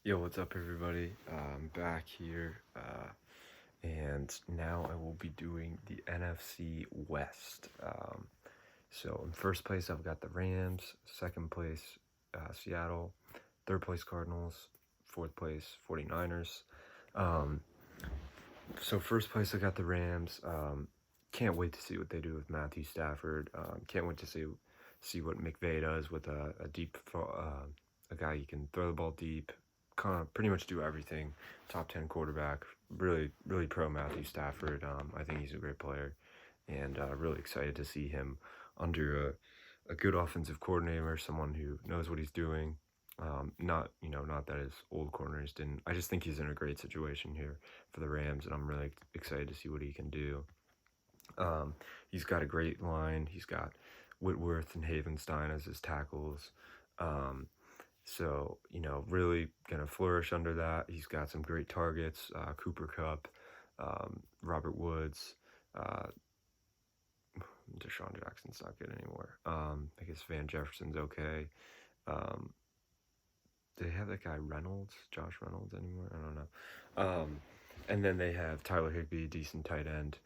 Yo, what's up, everybody? I'm back here, and now I will be doing the NFC West. So in first place, I've got the Rams. Second place, Seattle. Third place, Cardinals. Fourth place, 49ers. So first place, I got the Rams. Can't wait to see what they do with Matthew Stafford. Can't wait to see what McVay does with a guy he can throw the ball deep, kind of pretty much do everything. Top 10 quarterback. Really, really pro Matthew Stafford. I think he's a great player, and really excited to see him under a good offensive coordinator, someone who knows what he's doing. Not that his old corners didn't. I just think he's in a great situation here for the Rams, and I'm really excited to see what he can do. He's got a great line. He's got Whitworth and Havenstein as his tackles. So, really going to flourish under that. He's got some great targets, Cooper Kupp, Robert Woods, Deshaun Jackson's not good anymore. I guess Van Jefferson's okay. Do they have that guy Josh Reynolds anymore? I don't know. And then they have Tyler Higbee, decent tight end.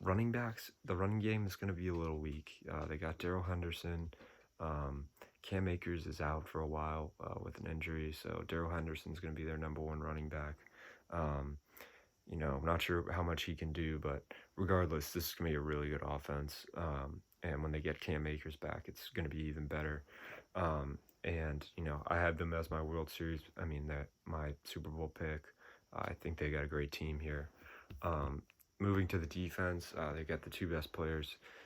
Running backs, the running game is going to be a little weak. They got Darrell Henderson. Cam Akers is out for a while with an injury, so Darrell Henderson's going to be their number one running back. I'm not sure how much he can do, but regardless, this is going to be a really good offense. And when they get Cam Akers back, it's going to be even better. I had them as my World Series. My Super Bowl pick. I think they got a great team here. Moving to the defense, they got the two best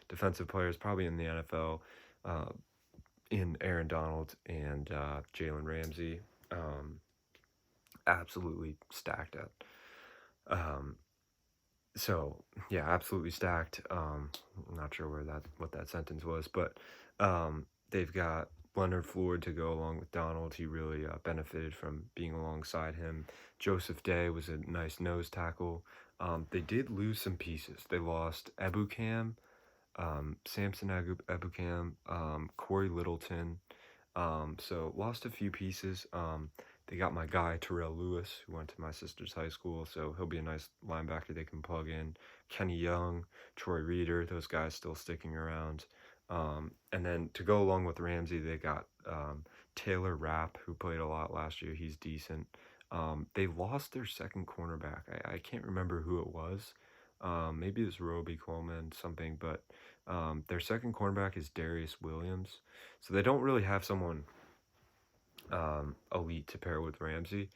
defensive players probably in the NFL, in Aaron Donald and Jalen Ramsey. Absolutely stacked at. Absolutely stacked. I'm not sure what that sentence was, but they've got Leonard Floyd to go along with Donald. He really benefited from being alongside him. Joseph Day was a nice nose tackle. They did lose some pieces. They lost Ebukam, Samson Ebukam, Corey Littleton. So lost a few pieces. They got my guy Terrell Lewis, who went to my sister's high school, so he'll be a nice linebacker they can plug in. Kenny Young, Troy Reeder, those guys still sticking around. And then to go along with Ramsey, they got Taylor Rapp, who played a lot last year. He's decent. They lost their second cornerback. I can't remember who it was. Maybe it's Roby Coleman, something, but their second cornerback is Darius Williams. So they don't really have someone elite to pair with Ramsey,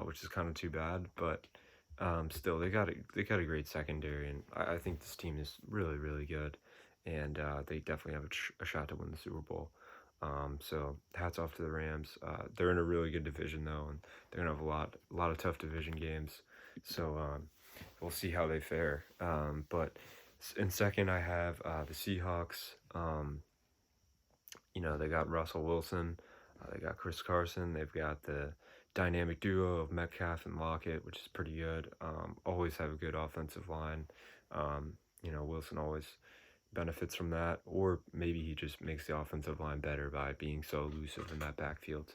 which is kind of too bad, but still they got a great secondary, and I think this team is really, really good, and they definitely have a shot to win the Super Bowl. So hats off to the Rams. They're in a really good division though, and they're gonna have a lot of tough division games. So we'll see how they fare. But in second, I have the Seahawks. They got Russell Wilson. They got Chris Carson. They've got the dynamic duo of Metcalf and Lockett, which is pretty good. Always have a good offensive line. Wilson always benefits from that, or maybe he just makes the offensive line better by being so elusive in that backfield.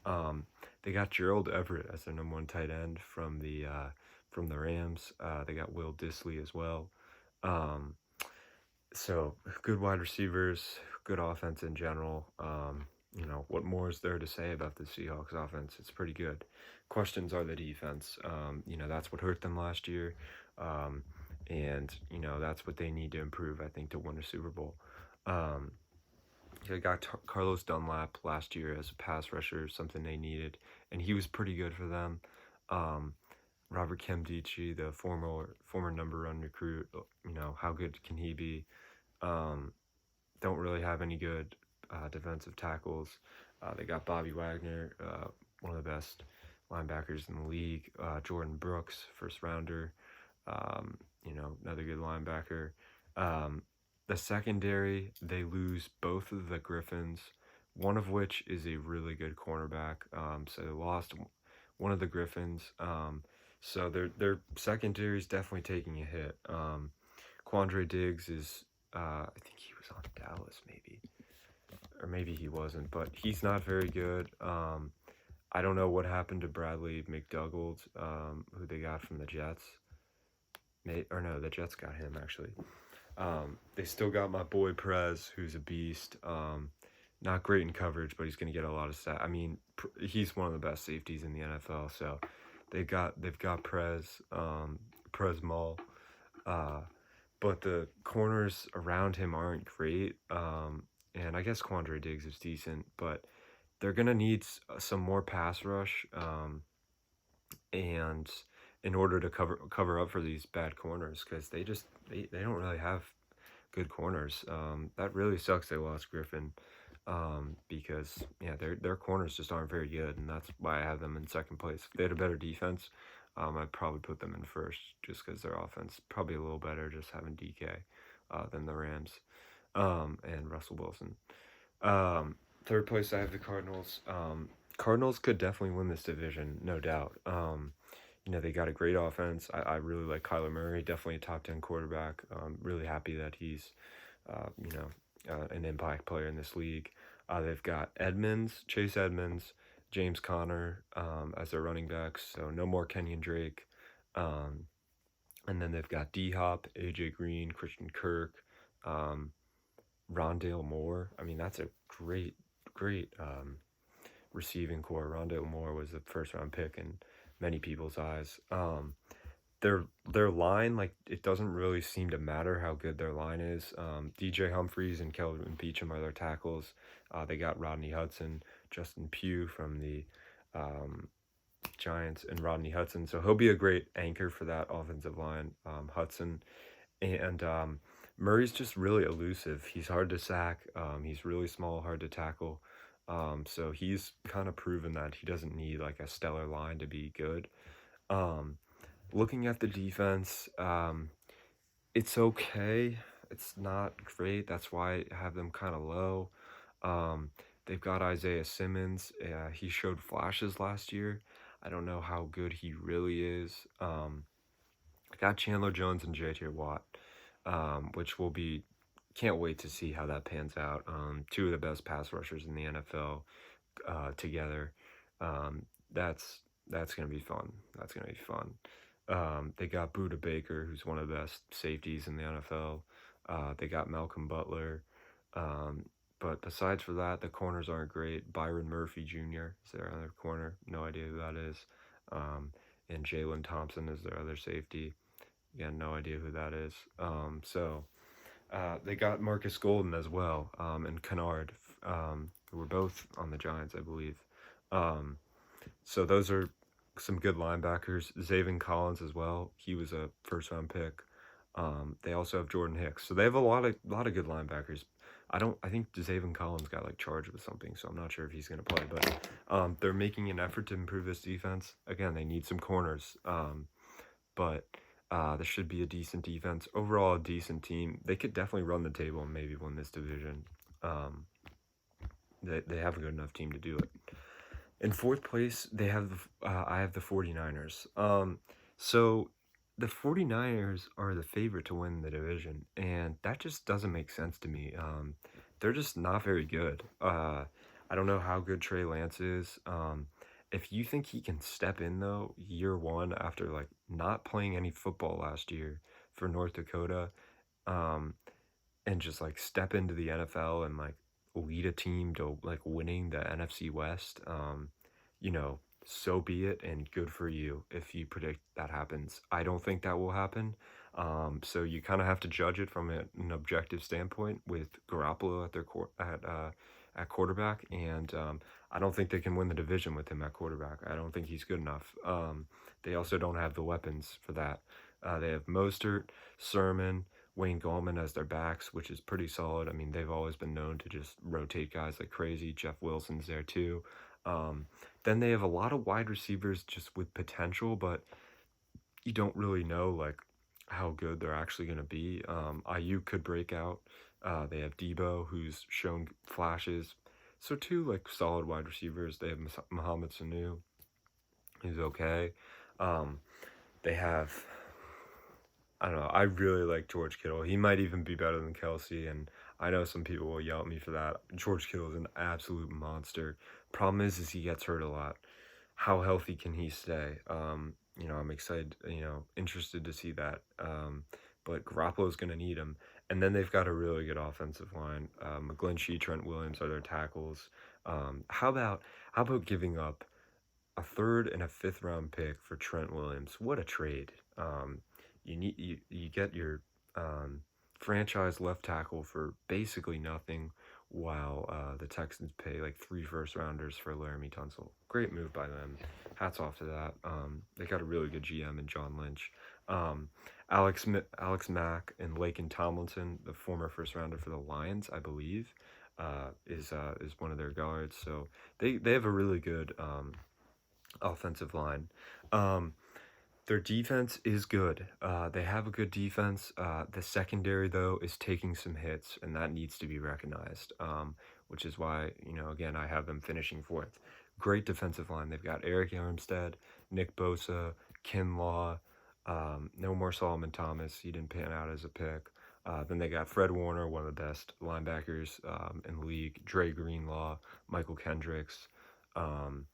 They got Gerald Everett as their number one tight end from the Rams. They got Will Dissly as well. So good wide receivers, good offense in general. What more is there to say about the Seahawks offense? It's pretty good. Questions are the defense. That's what hurt them last year. And that's what they need to improve, I think, to win a Super Bowl. They got Carlos Dunlap last year as a pass rusher, something they needed, and he was pretty good for them. Robert Nkemdiche, the former number one recruit, how good can he be? Don't really have any good defensive tackles. They got Bobby Wagner, one of the best linebackers in the league. Jordan Brooks, first rounder. Another good linebacker. The secondary, they lose both of the Griffins, one of which is a really good cornerback. So they lost one of the Griffins. So their secondary is definitely taking a hit. Quandre Diggs is, I think he was on Dallas maybe, or maybe he wasn't, but he's not very good. I don't know what happened to Bradley McDougald, who they got from the Jets. Or no, the Jets got him actually. They still got my boy Perez, who's a beast. Not great in coverage, but he's going to get a lot of stat. I mean, he's one of the best safeties in the NFL. So they've got Perez Mall. Uh, but the corners around him aren't great. And I guess Quandre Diggs is decent, but they're gonna need some more pass rush. And in order to cover up for these bad corners, because they don't really have good corners. That really sucks. They lost Griffin, because yeah, their corners just aren't very good, and that's why I have them in second place. If they had a better defense, I'd probably put them in first, just because their offense probably a little better, just having DK than the Rams, and Russell Wilson. Third place, I have the Cardinals. Cardinals could definitely win this division, no doubt. They got a great offense. I really like Kyler Murray, definitely a top 10 quarterback. Really happy that he's, an impact player in this league. They've got Chase Edmonds, James Conner as their running backs, so no more Kenyon Drake. And then they've got D Hop, AJ Green, Christian Kirk, Rondale Moore. I mean, that's a great, great receiving core. Rondale Moore was the first round pick in many people's eyes. Their line, like, it doesn't really seem to matter how good their line is. DJ Humphries and Kelvin Beachum are their tackles. They got Rodney Hudson, Justin Pugh from the Giants, and Rodney Hudson. So he'll be a great anchor for that offensive line, Hudson. And Murray's just really elusive. He's hard to sack. He's really small, hard to tackle. So he's kind of proven that he doesn't need like a stellar line to be good. Looking at the defense, it's okay. It's not great. That's why I have them kind of low. They've got Isaiah Simmons. He showed flashes last year. I don't know how good he really is. I got Chandler Jones and JJ Watt, which will be, can't wait to see how that pans out. Two of the best pass rushers in the NFL together. That's gonna be fun. That's gonna be fun. They got Buda Baker, who's one of the best safeties in the NFL. They got Malcolm Butler. But besides for that, the corners aren't great. Byron Murphy Jr. is their other corner. No idea who that is. And Jalen Thompson is their other safety. Again, no idea who that is. They got Marcus Golden as well, and Kennard, who were both on the Giants, I believe. So those are some good linebackers. Zaven Collins as well. He was a first-round pick. They also have Jordan Hicks. So they have a lot of good linebackers. I think Zaven Collins got like charged with something, so I'm not sure if he's going to play. But they're making an effort to improve this defense. Again, they need some corners. But this should be a decent defense. Overall, a decent team. They could definitely run the table and maybe win this division. They have a good enough team to do it. In fourth place, I have the 49ers. So the 49ers are the favorite to win the division, and that just doesn't make sense to me. They're just not very good. I don't know how good Trey Lance is. If you think he can step in, though, year one after, like, not playing any football last year for North Dakota, and just, like, step into the NFL and, like, lead a team to, like, winning the NFC West, so be it, and good for you if you predict that happens. I don't think that will happen. So you kind of have to judge it from an objective standpoint with Garoppolo at quarterback, and I don't think they can win the division with him at quarterback. I don't think he's good enough. They also don't have the weapons for that. They have Mostert, Sermon, Wayne Gallman as their backs, which is pretty solid. I mean, they've always been known to just rotate guys like crazy. Jeff Wilson's there too. Then they have a lot of wide receivers just with potential, but you don't really know like how good they're actually going to be. IU could break out. They have Debo, who's shown flashes. So two like solid wide receivers. They have Mohamed Sanu, who's okay. They have, I don't know, I really like George Kittle. He might even be better than Kelsey, and I know some people will yell at me for that. George Kittle is an absolute monster. Problem is he gets hurt a lot. how healthy can he stay? I'm excited, interested to see that. But Garoppolo's going to need him. And then they've got a really good offensive line. McGlinchey, Trent Williams are their tackles. How about giving up a third and a fifth round pick for Trent Williams? What a trade! You get your um, franchise left tackle for basically nothing, while the Texans pay like 3 first rounders for Laramie Tunsil. Great move by them. Hats off to that. They got a really good GM in John Lynch. Um, Alex Mack and Laken Tomlinson, the former first rounder for the Lions, I believe, is one of their guards. So they have a really good offensive line. Um, their defense is good. They have a good defense. The secondary, though, is taking some hits, and that needs to be recognized, which is why, again, I have them finishing fourth. Great defensive line. They've got Eric Armstead, Nick Bosa, Kinlaw, no more Solomon Thomas. He didn't pan out as a pick. Then they got Fred Warner, one of the best linebackers in the league, Dre Greenlaw, Michael Kendricks. Um,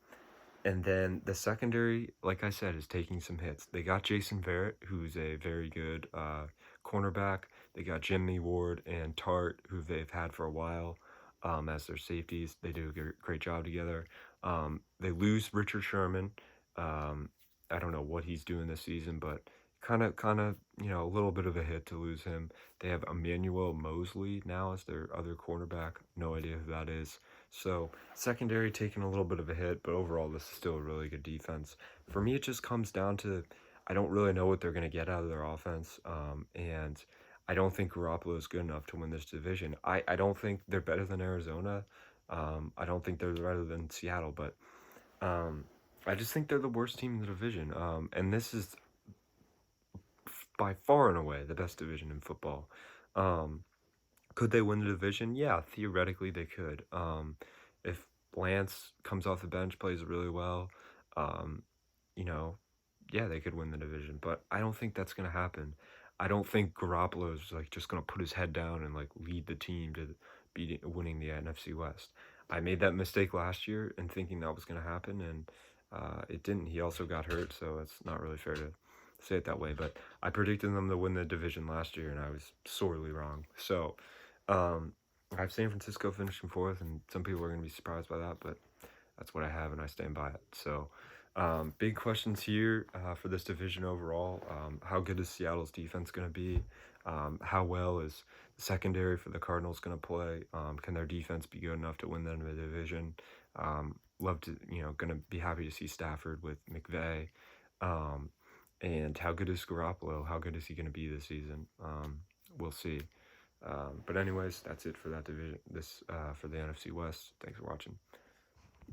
and then the secondary, like I said, is taking some hits. They got Jason Verrett, who's a very good cornerback. They got Jimmy Ward and Tart, who they've had for a while as their safeties. They do a great job together. They lose Richard Sherman. Um, I don't know what he's doing this season, but kind of, a little bit of a hit to lose him. They have Emmanuel Mosley now as their other cornerback. No idea who that is. So secondary taking a little bit of a hit, but overall this is still a really good defense. For me, it just comes down to I don't really know what they're going to get out of their offense, and I don't think Garoppolo is good enough to win this division. I don't think they're better than Arizona. I don't think they're better than Seattle, but um, I just think they're the worst team in the division. And this is by far and away the best division in football. Um, could they win the division? Yeah, theoretically they could. If Lance comes off the bench, plays really well, um, you know, yeah, they could win the division. But I don't think that's gonna happen. I don't think Garoppolo's like just gonna put his head down and like lead the team to winning the NFC West. I made that mistake last year in thinking that was gonna happen, and it didn't. He also got hurt, so it's not really fair to say it that way. But I predicted them to win the division last year, and I was sorely wrong. So um, I have San Francisco finishing fourth, and some people are going to be surprised by that, but that's what I have, and I stand by it. So, big questions here for this division overall. How good is Seattle's defense going to be? How well is the secondary for the Cardinals going to play? Can their defense be good enough to win them the division? Love to, going to be happy to see Stafford with McVay. Um, and how good is Garoppolo? How good is he going to be this season? We'll see. But anyways, that's it for that division. For the NFC West. Thanks for watching.